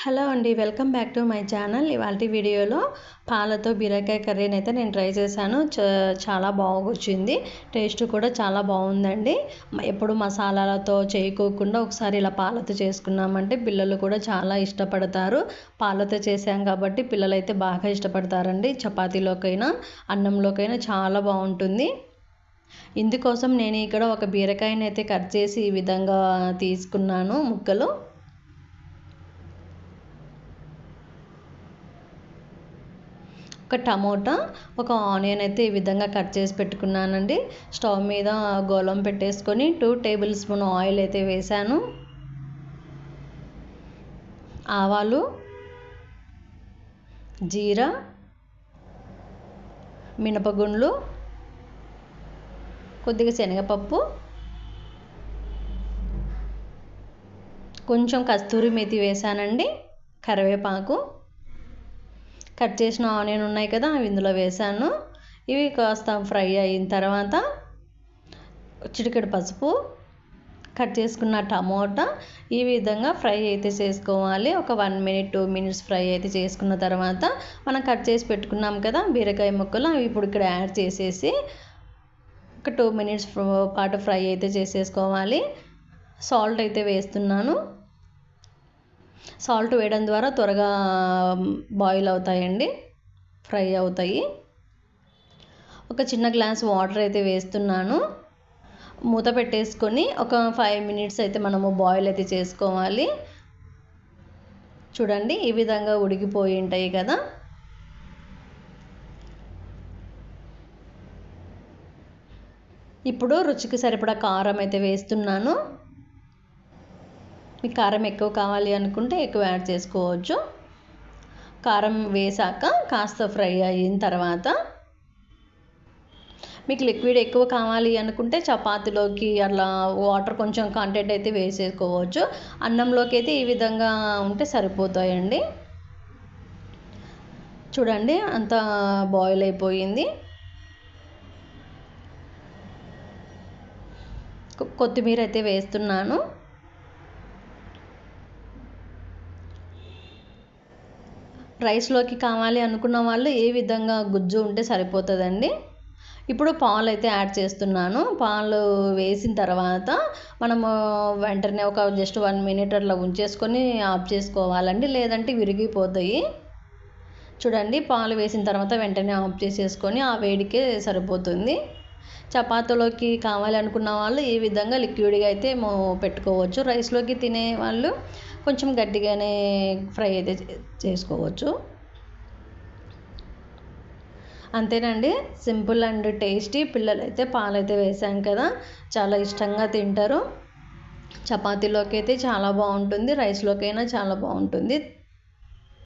Hello అండి, welcome back to my channel. ఇవాల్టి వీడియోలో పాలతో బీరకాయ కర్రీని అయితే నేను ట్రై చేశాను. చాలా బాగొచ్చింది. టేస్ట్ కూడా చాలా బాగుందండి. ఎప్పుడు మసాలాలతో చేయకోకుండా ఒకసారి ఇలా పాలతో చేసుకున్నామంటే పిల్లలు కూడా చాలా ఇష్టపడతారు. పాలతో చేసాం కాబట్టి పిల్లలైతే బాగా ఇష్టపడతారండి. చపాతీలోకైనా అన్నంలోకైనా చాలా బాగుంటుంది. ఇందుకోసం నేను ఇక్కడ ఒక బీరకాయని అయితే కట్ చేసి ఈ విధంగా తీసుకున్నాను ముక్కలు. ఒక టమోటా, ఒక ఆనియన్ అయితే ఈ విధంగా కట్ చేసి పెట్టుకున్నానండి. స్టవ్ మీద గోలం పెట్టేసుకొని 2 టేబుల్ స్పూన్ ఆయిల్ అయితే వేసాను. ఆవాలు, జీరా, మినపగుండ్లు, కొద్దిగా శనగపప్పు, కొంచెం కస్తూరి మేతి వేసానండి, కరివేపాకు, కట్ చేసిన ఆనియన్ ఉన్నాయి కదా అవి ఇందులో వేసాను. ఇవి కాస్త ఫ్రై అయిన తర్వాత చిటికెడు పసుపు, కట్ చేసుకున్న టమోటా ఈ విధంగా ఫ్రై అయితే చేసుకోవాలి. ఒక 1 మినిట్ 2 మినిట్స్ ఫ్రై అయితే చేసుకున్న తర్వాత మనం కట్ చేసి పెట్టుకున్నాం కదా బీరకాయ ముక్కలు అవి ఇప్పుడు ఇక్కడ యాడ్ చేసేసి ఒక 2 మినిట్స్ పాటు ఫ్రై అయితే చేసేసుకోవాలి. సాల్ట్ అయితే వేస్తున్నాను. సాల్ట్ వేయడం ద్వారా త్వరగా బాయిల్ అవుతాయండి, ఫ్రై అవుతాయి. ఒక చిన్న గ్లాస్ వాటర్ అయితే వేస్తున్నాను. మూత పెట్టేసుకొని ఒక 5 మినిట్స్ అయితే మనము బాయిల్ అయితే చేసుకోవాలి. చూడండి ఈ విధంగా ఉడికిపోయి ఉంటాయి కదా. ఇప్పుడు రుచికి సరిపడా కారం అయితే వేస్తున్నాను. మీకు కారం ఎక్కువ కావాలి అనుకుంటే ఎక్కువ యాడ్ చేసుకోవచ్చు. కారం వేసాక కాస్త ఫ్రై అయిన తర్వాత మీకు లిక్విడ్ ఎక్కువ కావాలి అనుకుంటే చపాతీలోకి అట్లా వాటర్ కొంచెం కంటెంట్ అయితే వేసేసుకోవచ్చు. అన్నంలోకి అయితే ఈ విధంగా ఉంటే సరిపోతాయండి. చూడండి అంతా బాయిల్ అయిపోయింది. కొత్తిమీర అయితే వేస్తున్నాను. రైస్లోకి కావాలి అనుకున్న వాళ్ళు ఏ విధంగా గుజ్జు ఉంటే సరిపోతుందండి. ఇప్పుడు పాలు అయితే యాడ్ చేస్తున్నాను. పాలు వేసిన తర్వాత మనము వెంటనే ఒక జస్ట్ 1 మినిట్ అట్లా ఉంచేసుకొని ఆఫ్ చేసుకోవాలండి, లేదంటే విరిగిపోతాయి. చూడండి పాలు వేసిన తర్వాత వెంటనే ఆఫ్ చేసేసుకొని ఆ వేడికే సరిపోతుంది. చపాతీలోకి కావాలి అనుకున్న వాళ్ళు ఈ విధంగా లిక్విడ్గా అయితే పెట్టుకోవచ్చు. రైస్లోకి తినే వాళ్ళు కొంచెం గట్టిగానే ఫ్రై అయితే చేసుకోవచ్చు. అంతేనండి, సింపుల్ అండ్ టేస్టీ. పిల్లలైతే పాలైతే వేసాం కదా చాలా ఇష్టంగా తింటారు. చపాతీలోకి అయితే చాలా బాగుంటుంది, రైస్లోకైనా చాలా బాగుంటుంది.